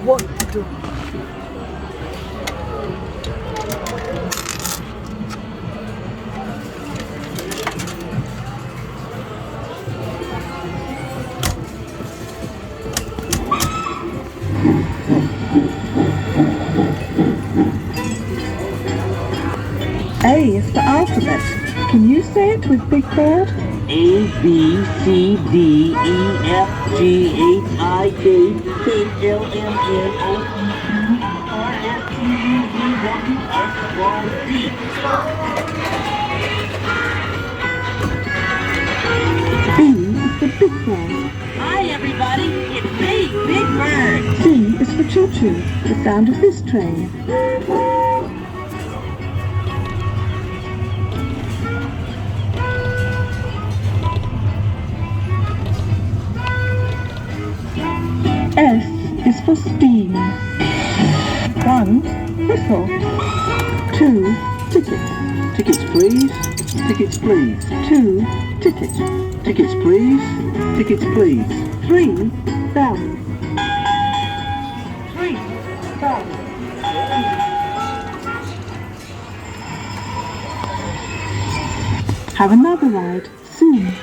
What to do? A is for alphabet. Can you say it with Big Bird? A, B, C, D, E, F, G, H, I, J, K, L, M, N, O, P, Q, R, S, T, U, V, W, X, Y, Z. B is for Big Bird. Hi everybody, it's me, Big Bird. C is for choo-choo, the sound of this train. S is for steam. 1, whistle. 2, ticket. Tickets please, tickets please. 2, ticket. Tickets please, tickets please. 3, bell. 3, bell. Have another ride soon.